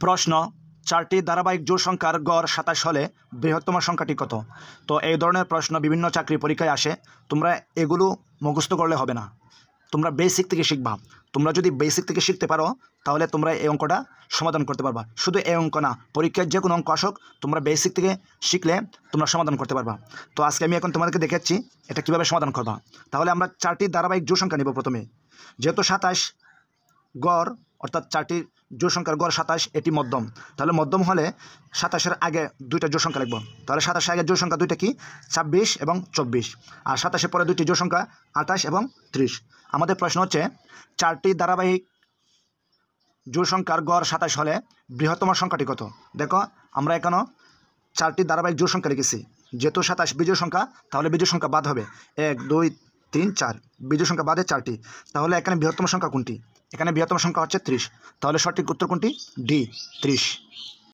প্রশ্ন, চারটি ধারাবাহিক জোড় সংখ্যার গড় 27 হলে বৃহত্তম সংখ্যাটি কত? তো এই ধরনের প্রশ্ন বিভিন্ন চাকরি পরীক্ষায় আসে। তোমরা এগুলো মুখস্থ করলে হবে না, তোমরা বেসিক থেকে শিখবা। তোমরা যদি বেসিক থেকে শিখতে পারো তাহলে তোমরা এই অঙ্কটা সমাধান করতে পারবা। শুধু এই অঙ্ক না, পরীক্ষায় যে কোনো অঙ্ক আসুক তোমরা বেসিক থেকে শিখলে তোমরা সমাধান করতে পারবা। তো আজকে আমি এখন তোমাদেরকে দেখাচ্ছি এটা কীভাবে সমাধান করবা। তাহলে আমরা চারটি ধারাবাহিক জোড় সংখ্যা নিব প্রথমে। যেহেতু 27 গড়, অর্থাৎ চারটি জোড় সংখ্যার গড় 27, এটি মধ্যম। তাহলে মধ্যম হলে 27-এর আগে দুইটা জোড় সংখ্যা লিখব। তাহলে 27-এর আগে জোড় সংখ্যা দুইটা কি? 26 এবং 24। আর 27-এর পরে দুইটি জোড় সংখ্যা 28 এবং 30। আমাদের প্রশ্ন হচ্ছে চারটি ধারাবাহিক জোড় সংখ্যার গড় 27 হলে বৃহত্তম সংখ্যাটি কত? দেখো আমরা এখানে চারটি ধারাবাহিক জোড় সংখ্যা লিখেছি। যেহেতু 27 বিজোড় সংখ্যা, তাহলে বিজোড় সংখ্যা বাদ হবে 1 2 3 4, বিজোড় সংখ্যা বাদে 4টি। তাহলে এখানে বৃহত্তম সংখ্যা কোনটি? এখানে বৃহত্তম সংখ্যা হচ্ছে 30। তাহলে সঠিক উত্তর কোনটি? ডি, 30।